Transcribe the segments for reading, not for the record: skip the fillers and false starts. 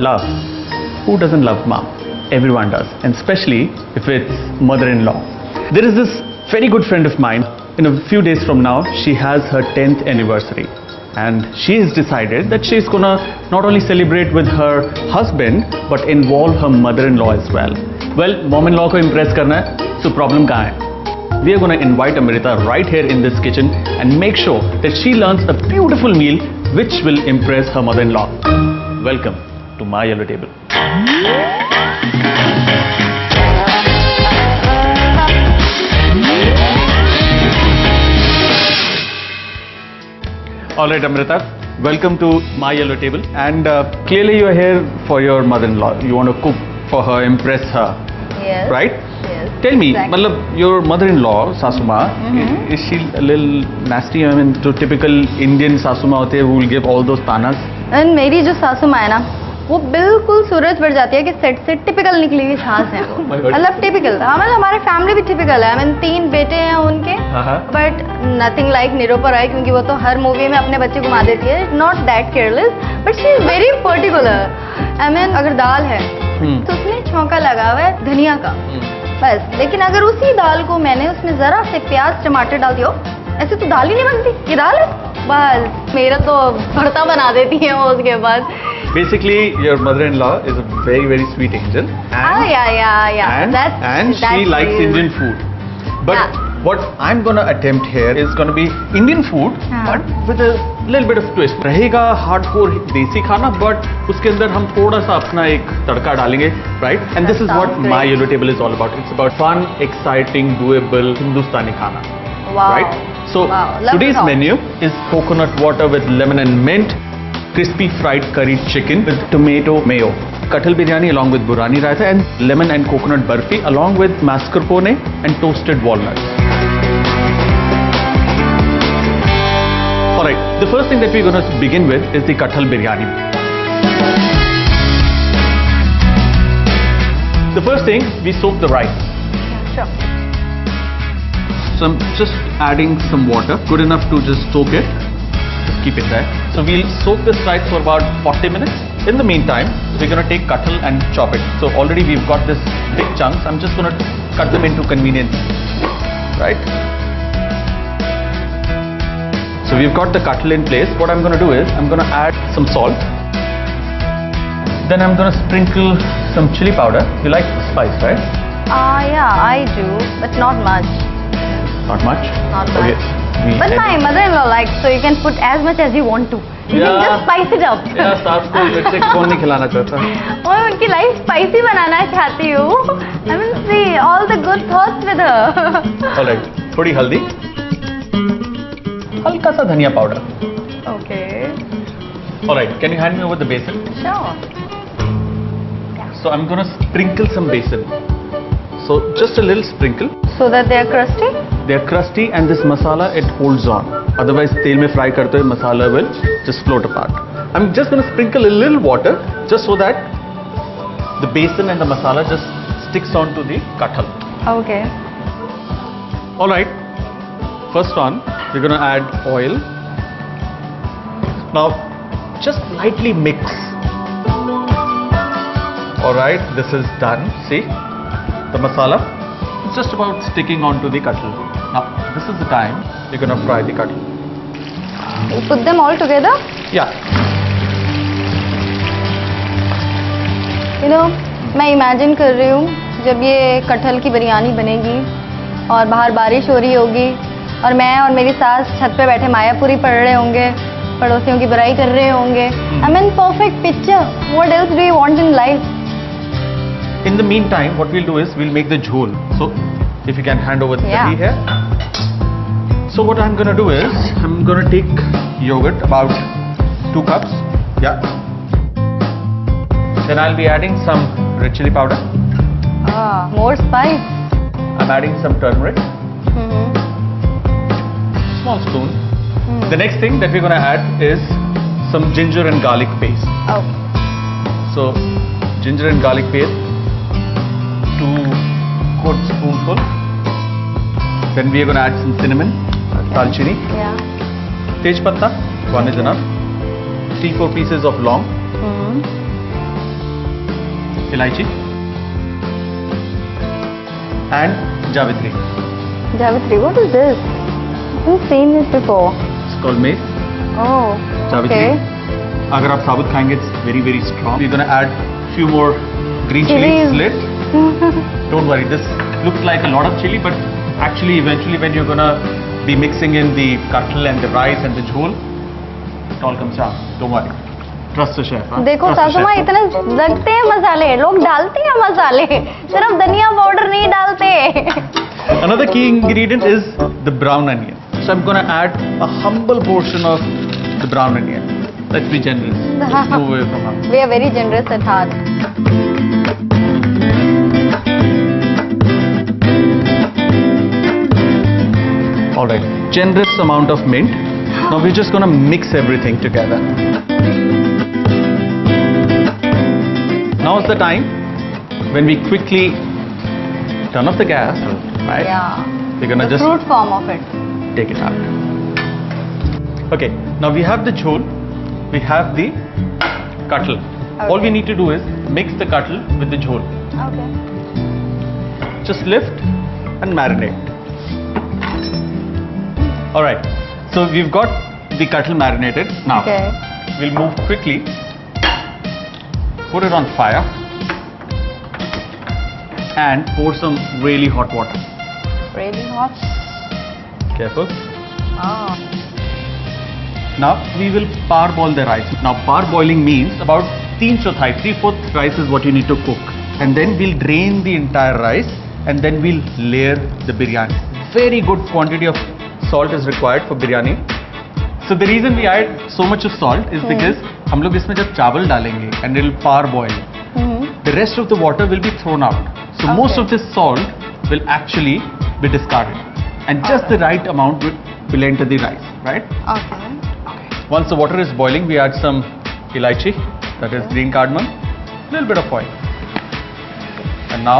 Love. Who doesn't love mom? Everyone does, and especially if it's mother-in-law. There is this very good friend of mine. In a few days from now, she has her 10th anniversary. And she has decided that she's gonna not only celebrate with her husband, but involve her mother-in-law as well. Well, mom-in-law ko impress karna hai, so problem kahan hai? We are gonna invite Amrita right here in this kitchen and make sure that she learns a beautiful meal which will impress her mother-in-law. Welcome to my yellow table. Alright Amrita, welcome to my yellow table, and clearly you are here for your mother-in-law. You want to cook for her, impress her. Yes. Right? Yes. Tell me, Exactly. matlab, your mother-in-law, Sasuma, is she a little nasty? I mean, to typical Indian Sasuma hote who will give all those tanas. And मेरी जो सासू माँ है ना, वो बिल्कुल सूरज पड़ जाती है कि सेट से टिपिकल निकली हुई सांस है वो। my God. मतलब टिपिकल, मतलब हमारे फैमिली भी टिपिकल है। I mean 3 बेटे हैं उनके, but nothing like Nirupa Roy, क्योंकि वो तो हर मूवी में अपने बच्चे घुमा देती है। Not that careless, but she is very particular. I mean अगर दाल है तो उसमें छौंका लगा हुआ है धनिया का, बस। लेकिन अगर उसी दाल को मैंने उसमें जरा से प्याज टमाटर डाल दिया, ऐसे तो दाल ही नहीं बनती। ये दाल है, बस मेरा तो भरता बना देती है वो उसके बाद। Basically, your mother-in-law is a very, very sweet angel. And, yeah. And she likes is- Indian food. But Yeah. what I'm gonna attempt here is gonna be Indian food, but with a little bit of twist. रहेगा hardcore देसी खाना, but उसके अंदर हम थोड़ा सा अपना एक तड़का डालेंगे, right? And this is That what sounds my great. yellow table is all about. It's about fun, exciting, doable Hindustani khana. Wow. Right? So Wow. Love today's it all. menu is coconut water with lemon and mint, crispy fried curry chicken with tomato mayo, kathal biryani along with burani raita, and lemon and coconut barfi along with mascarpone and toasted walnuts. Alright, the first thing that we're going to begin with is the kathal biryani. The first thing, we soak the rice. Sure. So I'm just adding some water, good enough to just soak it. Just keep it there. So we'll soak this rice for about 40 minutes. In the meantime, we're going to take kathal and chop it. So already we've got this big chunks. I'm just going to cut them into convenience. Right? So we've got the kathal in place. What I'm going to do is I'm going to add some salt. Then I'm going to sprinkle some chili powder. You like spice, right? Yeah, I do, but not much. Not much? Not Okay. much. But my mother-in-law likes, so you can put as much as you want to. You can just spice it up. Yeah, सास को मिर्ची कौन नहीं खिलाना चाहता? और उनकी life spicy बनाना चाहती हूँ। I mean, see all the good thoughts with her. Alright, थोड़ी हल्दी, हल्का सा धनिया powder. Okay. Alright, can you hand me over the basin? Sure. So I'm gonna sprinkle some basin. So just a little sprinkle. So that they are crusty. They are crusty and this masala it holds on. Otherwise, तेल में fry करते हुए masala will just float apart. I'm just gonna sprinkle a little water just so that the basin and the masala just sticks onto the kathal. Okay. Alright, first on, we're going to add oil. Now, just lightly mix. Alright, this is done. See, the masala is just about sticking onto the kathal. Now, this is the time we're going to fry the kathal. You put them all together. Yeah. You know, मैं imagine कर रही हूँ जब ये कटहल की बिरयानी बनेगी और बाहर बारिश हो रही होगी और मैं और मेरी सास छत पे बैठे मायापुरी पढ़ रहे होंगे, पड़ोसियों की बुराई कर रहे होंगे. I mean, perfect picture. What else do you want in life? In the meantime, what we'll do is we'll make the jhol. So, if you can hand over the ghee here. So what I'm gonna do is I'm gonna take yogurt, about 2 cups. Yeah. Then I'll be adding some red chili powder. Ah, more spice. I'm adding some turmeric. Small spoon. The next thing that we're gonna add is some ginger and garlic paste. Okay. So ginger and garlic paste, 2 good spoonful. Then we are going to add some cinnamon, dalchini, Yeah. tej patta, 1 is enough, 3-4 pieces of long, Ilaichi. And Javitri. Javitri, what is this? I haven't seen this before. It's called mace. Oh, Javitri. okay. अगर आप साबुत खाएंगे, it's very very strong. We're gonna add few more green chilies Chilies. slit. Don't worry, this looks like a lot of chili, but actually eventually when you're gonna be mixing in the katl and the rice and the jhol, it all comes down. Don't worry. Trust the chef. huh? देखो Trust the सासू माँ chef. इतने लगते हैं मसाले, लोग डालते हैं मसाले, सिर्फ धनिया पाउडर नहीं डालते. Another key ingredient is the brown onion. So I'm gonna add a humble portion of the brown onion. Let's be generous. Let's move away from humble. We are very generous at heart. All right, generous amount of mint. Now we're just gonna mix everything together. Now is the time when we quickly turn off the gas, right? Yeah. We're gonna The just fruit form of it. take it out. Okay, now we have the jhol, we have the katl. All we Okay. need to do is mix the katl with the jhol. Okay. Just lift and marinate. All right, so we've got the katl marinated. Now Okay. we'll move quickly, put it on fire and pour some really hot water. Really hot. Careful. Ah. Now we will parboil the rice. Now parboiling means about 3/4 rice is what you need to cook, and then we'll drain the entire rice and then we'll layer the biryani. Very good quantity of salt is required for biryani. So the reason we add so much of salt is because हम लोग इसमें जब चावल डालेंगे and it'll parboil, the rest of the water will be thrown out. So most Okay. of this salt will actually be discarded, and just the right amount will enter the rice, right? Okay. Once the water is boiling, we add some elaichi, that is green cardamom, little bit of oil, and now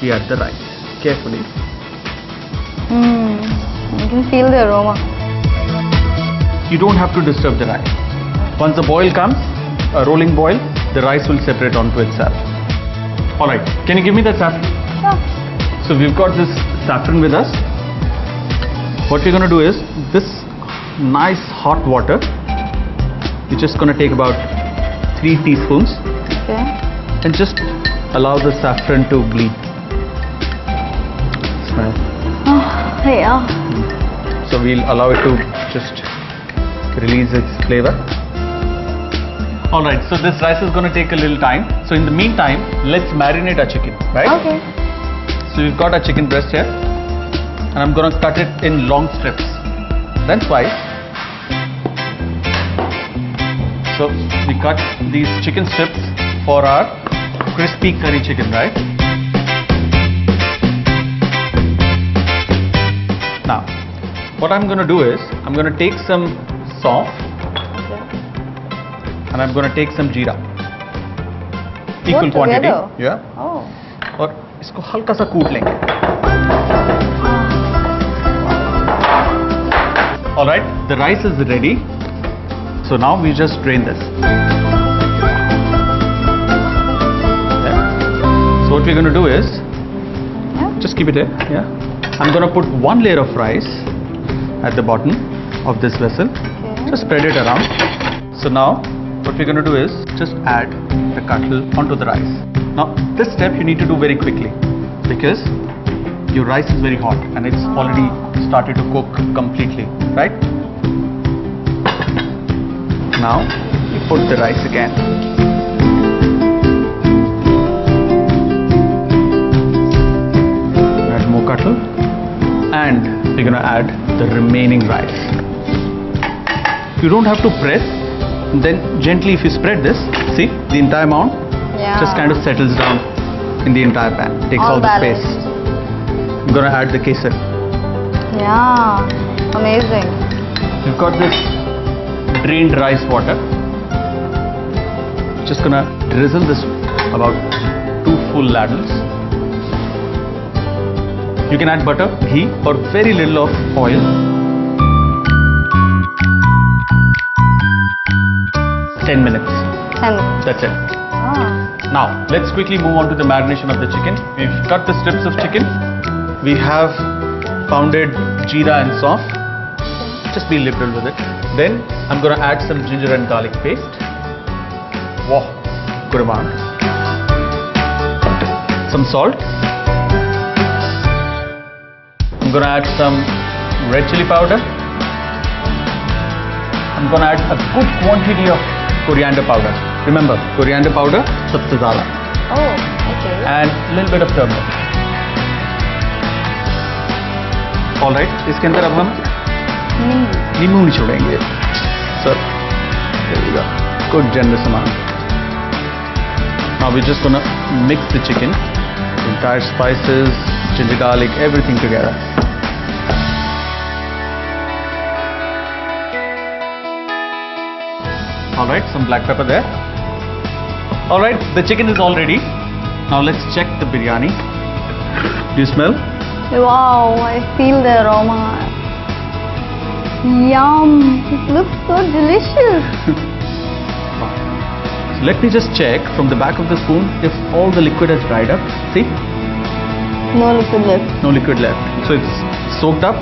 we add the rice carefully. You can feel the aroma. You don't have to disturb the rice. Once the boil comes, a rolling boil, the rice will separate onto itself. All right, can you give me that saffron? Yeah. So we've got this saffron with us. What we're going to do is this nice hot water, you're just going to take about 3 teaspoons Okay. and just allow the saffron to bleed. Smell. Oh, yeah. So we'll allow it to just release its flavor. All right, so this rice is going to take a little time. So in the meantime, let's marinate our chicken, right? Okay. So we've got our chicken breast here, and I'm going to cut it in long strips, then slice. So we cut these chicken strips for our crispy curry chicken, right? Now, what I'm going to do is, I'm going to take some saunf and I'm going to take some jeera. Equal Both quantity. together? Yeah. Oh. और इसको हल्का सा कूट लेंगे. All right, the rice is ready. So now we just drain this. Okay. So what we're going to do is, just keep it here. Yeah. I'm going to put one layer of rice at the bottom of this vessel. Okay. Just spread it around. So now what we're going to do is just add the katl onto the rice. Now this step you need to do very quickly because your rice is very hot and it's already started to cook completely, right? Now you put the rice again. Add more katl and we're going to add the remaining rice. You don't have to press. Then gently if you spread this, see the entire amount Yeah. just kind of settles down in the entire pan, takes all the space. I'm gonna add the kesar. Yeah. Amazing. We've got this drained rice water. Just gonna drizzle this about 2 full ladles. You can add butter, ghee or very little of oil. 10 minutes. And That's it. ah. Now, let's quickly move on to the marination of the chicken. We've cut the strips of chicken. We have pounded jeera and sauce. Just be liberal with it. Then, I'm going to add some ginger and garlic paste. Wow, good amount. Some salt. I'm going to add some red chili powder. I'm going to add a good quantity of coriander powder. Remember, coriander powder, sabse zyada. Oh, okay. And a little bit of turmeric. All right, इसके अंदर अब हम नींबू निचोड़ेंगे. So, there we go. Good generous amount. Now we're just gonna mix the chicken, the entire spices, ginger, garlic, everything together. All right, some black pepper there. All right, the chicken is all ready. Now let's check the biryani. Do you smell? Wow, I feel the aroma. Yum! It looks so delicious. So let me just check from the back of the spoon if all the liquid has dried up. See? No liquid left. No liquid left. So it's soaked up.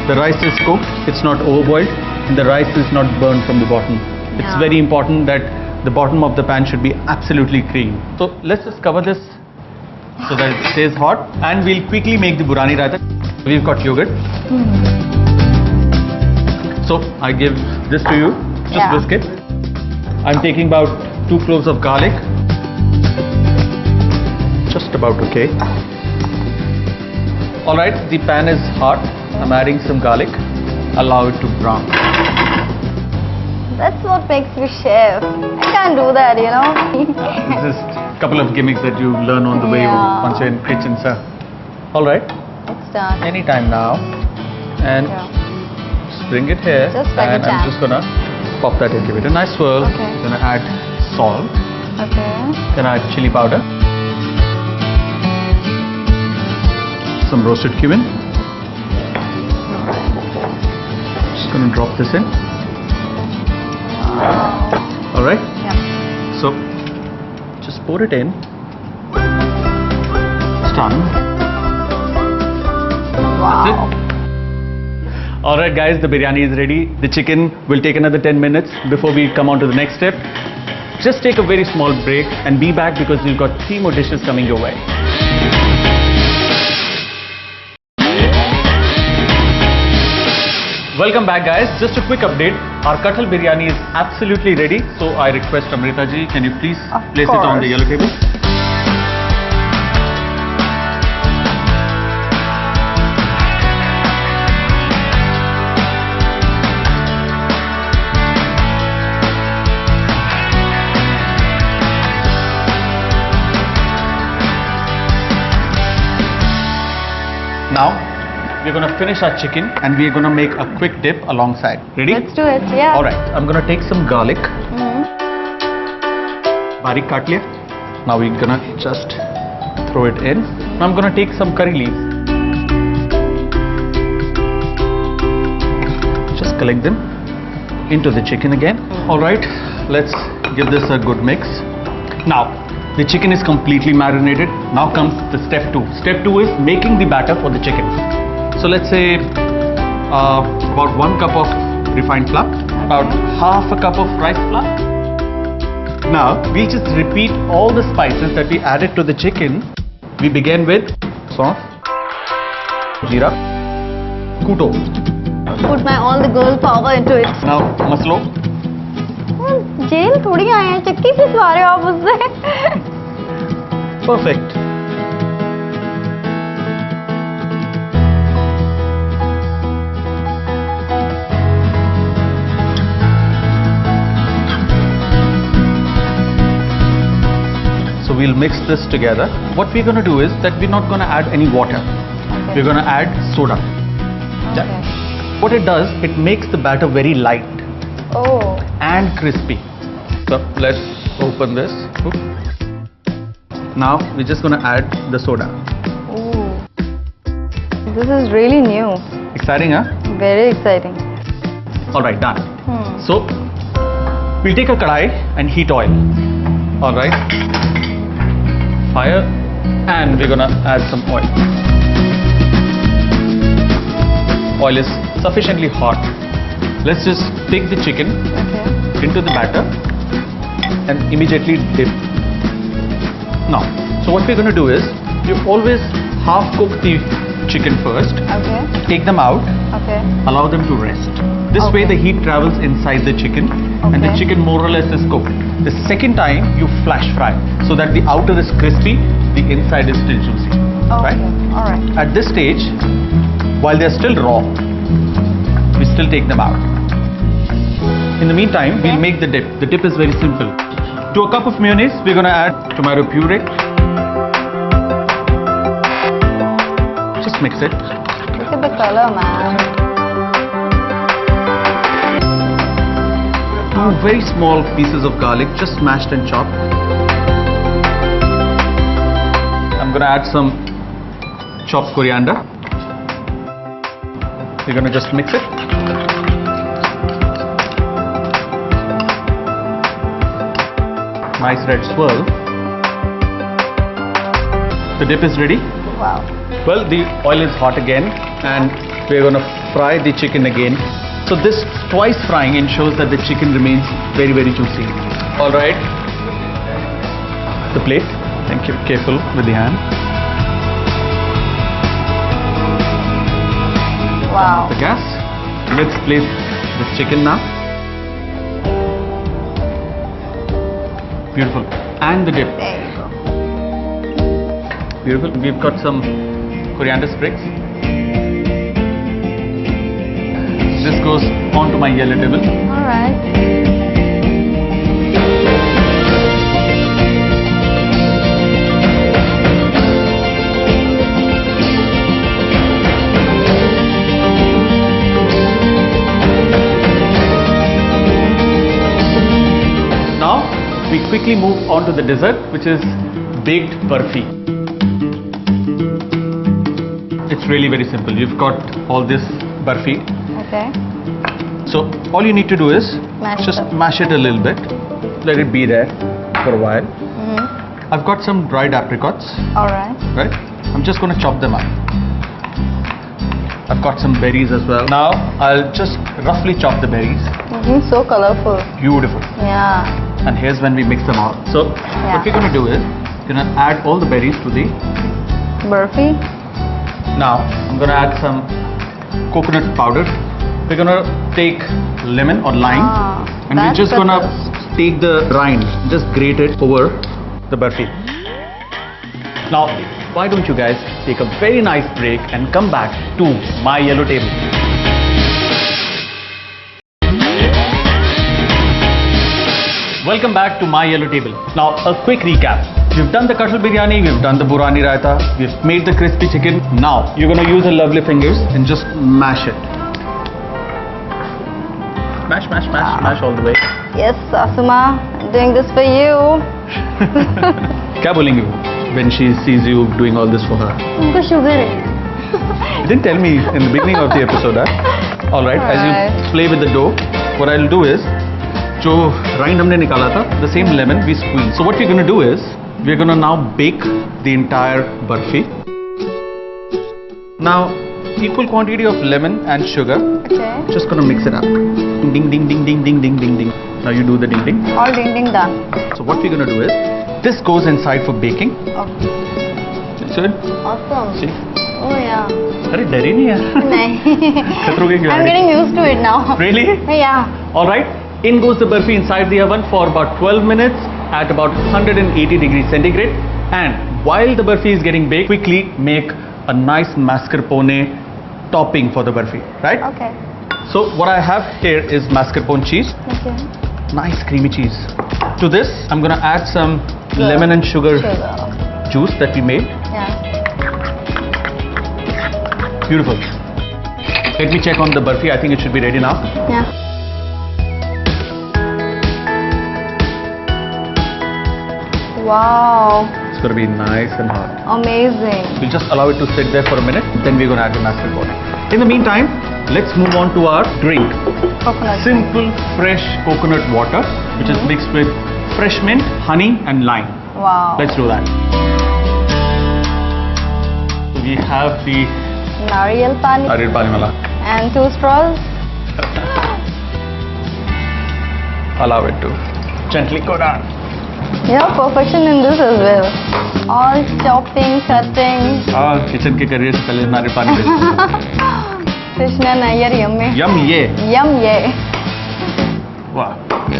The rice is cooked. It's not overboiled. And the rice is not burned from the bottom. It's Yeah. very important that the bottom of the pan should be absolutely clean. So let's just cover this so that it stays hot. And we'll quickly make the burani raita. We've got yogurt. So I give this to you. Just Yeah. whisk it. I'm taking about 2 cloves of garlic. Just about okay. Alright, the pan is hot. I'm adding some garlic. Allow it to brown. That's what makes me chef. I can't do that, you know. This is a couple of gimmicks that you learn on the way Yeah. once you're in kitchen, sir. Alright, It's done. anytime now. And Yeah. just bring it here. Just like a and I'm jam. just gonna pop that in. Give it a nice swirl. Okay. Gonna add salt. Okay. Then add chili powder. Some roasted cumin. Just gonna drop this in. Wow. Alright? Yeah. So just pour it in. It's done. Wow. That's it. Alright guys, the biryani is ready. The chicken will take another 10 minutes before we come on to the next step. Just take a very small break and be back because we've got 3 more dishes coming your way. Welcome back guys. Just a quick update. Our kathal biryani is absolutely ready. So I request Amrita ji, can you please Of place it on the course. yellow table? Now, we're going to finish our chicken and we're going to make a quick dip alongside. Ready? Let's do it. Yeah. Alright, I'm going to take some garlic. Mhm. Barik kaat liya. Now we're going to just throw it in. Now I'm going to take some curry leaves. Just collect them into the chicken again. Alright, let's give this a good mix. Now, the chicken is completely marinated. Now comes the step 2. Step 2 is making the batter for the chicken. So let's say about 1 cup of refined flour, about half a cup of rice flour. Now we'll just repeat all the spices that we added to the chicken. We begin with sauce, jeera, kuto. Put my all the girl power into it. Now maslo, जेल थोड़ी आए हैं, चक्की पिसवा रहे हो आप उससे. perfect. So we'll mix this together. What we're going to do is that we're not going to add any water. We're going to add soda. Okay. What it does, it makes the batter very light Oh. and crispy. So let's open this. Oop. Now we're just going to add the soda. Ooh. This is really new. Exciting, huh? Very exciting. Alright, done. Hmm. So we'll take a kadai and heat oil. Alright. fire and we're gonna add some oil. Oil is sufficiently hot. Let's just take the chicken Okay. into the batter and immediately dip. Now, so what we're going to do is, you always half cook the chicken first, Okay. take them out, Okay. allow them to rest. This way Okay. the heat travels inside the chicken and the Okay. chicken more or less is cooked. The second time you flash fry so that the outer is crispy, the inside is still juicy. Okay. Right? All right. At this stage, while they're still raw, we still take them out. In the meantime, we'll make the dip. The dip is very simple. To a cup of mayonnaise, we're going to add tomato puree. Just mix it. Look at the color, man. 2 very small pieces of garlic, just smashed and chopped. I'm going to add some chopped coriander. We're going to just mix it. Nice red swirl. The dip is ready. Wow. Well, the oil is hot again and we're going to fry the chicken again. So this twice frying ensures that the chicken remains very, very juicy. All right. The plate. Thank you. Careful with the hand. Wow. The gas. Let's place the chicken now. Beautiful. And the dip. There you go. Beautiful. We've got some coriander sprigs. This goes onto my yellow table. All right. Now we quickly move on to the dessert, which is baked barfi. It's really very simple. You've got all this barfi. Okay. So all you need to do is Mash just it. mash it a little bit. Let it be there for a while. Mm-hmm. I've got some dried apricots, All right. right? I'm just going to chop them up. I've got some berries as well. Now I'll just roughly chop the berries. Mm-hmm. So colorful. Beautiful. Yeah. And here's when we mix them all. So what we're going to do is, we're going to add all the berries to the. Burfi. Now I'm going to add some coconut powder. We're going to take lemon or lime and we're that's just the going to twist. take the rind, just grate it over the barfi. Now, why don't you guys take a very nice break and come back to my yellow table. Welcome back to my yellow table. Now, a quick recap. We've done the kathal biryani, we've done the burani raita, we've made the crispy chicken. Now, you're going to use your lovely fingers and just mash it. Mash, mash, mash, mash all the way. Yes, Asuma, I'm doing this for you. क्या बोलेंगे वो when she sees you doing all this for her? उनको sugar है. You didn't tell me in the beginning of the episode, huh? All right, as Alright. you play with the dough, what I'll do is, जो rind हमने निकाला था, the same lemon we squeeze. So what we're going to do is, we're going to now bake the entire barfi. Now, equal quantity of lemon and sugar. Okay. Just going to mix it up. Ding, ding, ding, ding, ding, ding, ding, ding. Now you do the ding, ding. All ding ding done. So what we're going to do is, this goes inside for baking. Okay. So, Awesome. see? Oh yeah. अरे डर ही नहीं यार. नहीं. खतरों के I'm getting used to it now. Really? Yeah. All right. In goes the barfi inside the oven for about 12 minutes at about 180 degrees centigrade. And while the barfi is getting baked, quickly make a nice mascarpone topping for the barfi, right? Okay. So what I have here is mascarpone cheese, Okay. nice creamy cheese. To this, I'm going to add some lemon and sugar Sugar. juice that we made. Yeah. Beautiful. Let me check on the barfi. I think it should be ready now. Yeah. Wow. It's going to be nice and hot. Amazing. We'll just allow it to sit there for a minute. Then we're going to add the mascarpone. In the meantime, let's move on to our drink. Coconut. Simple, fresh coconut water, which is mixed with fresh mint, honey and lime. Wow. Let's do that. we have the Nariyal pani Narir pani wala. and 2 straws. Allow it to gently go down. Yeah, perfection in this as well. All chopping, cutting. Kitchen के career से पहले नारियल पानी Krishna Nair, yummy. Yum ye. Yum, yeah. Wow.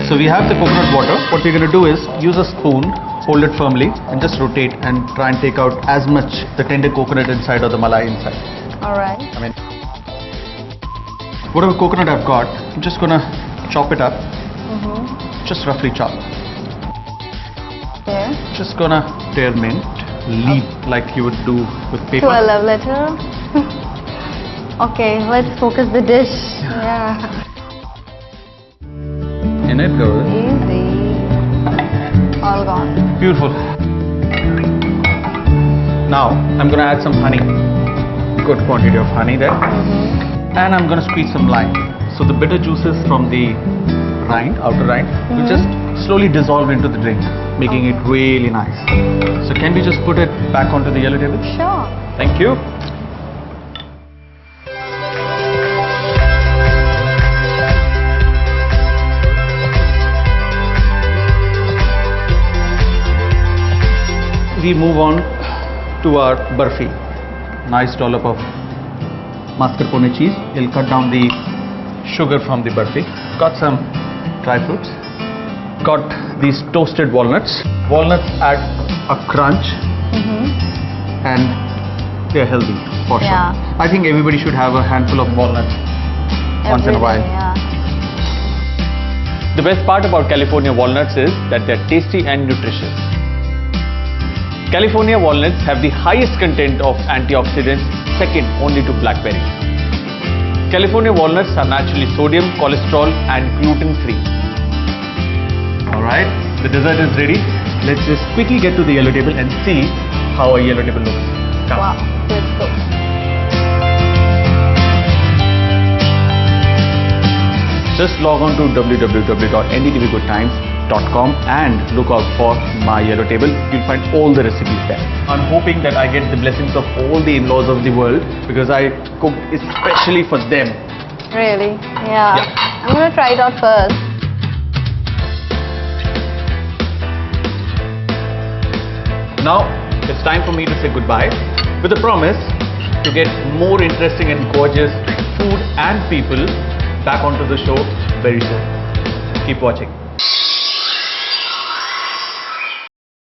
So we have the coconut water. What we're going to do is use a spoon, hold it firmly and just rotate and try and take out as much the tender coconut inside or the malai inside. Alright. I mean, whatever coconut I've got, I'm just going to chop it up. Just roughly chop. Okay. Just going to tear mint, leaf like you would do with paper. To a love letter. Okay, let's focus the dish. Yeah. In it goes. Easy. All gone. Beautiful. Now I'm going to add some honey. Good quantity of honey there. And I'm going to squeeze some lime. So the bitter juices from the rind, outer rind, will just slowly dissolve into the drink, making it really nice. So can we just put it back onto the yellow table? Sure. Thank you. We move on to our barfi. Nice dollop of mascarpone cheese. We'll cut down the sugar from the barfi. Got some dry fruits. Got these toasted walnuts. Walnuts add a crunch and they're healthy for sure. Yeah. I think everybody should have a handful of walnuts once in a while. Yeah. The best part about California walnuts is that they're tasty and nutritious. California walnuts have the highest content of antioxidants, second only to blackberry. California walnuts are naturally sodium, cholesterol and gluten free. Alright, the dessert is ready. Let's just quickly get to the yellow table and see how a yellow table looks. Come. Wow, let's go. Just log on to www.ndtvgoodtimes.com and look out for my yellow table. You'll find all the recipes there. I'm hoping that I get the blessings of all the in-laws of the world because I cook especially for them. Really? Yeah. I'm gonna try it out first. Now it's time for me to say goodbye with a promise to get more interesting and gorgeous food and people back onto the show very soon. Keep watching.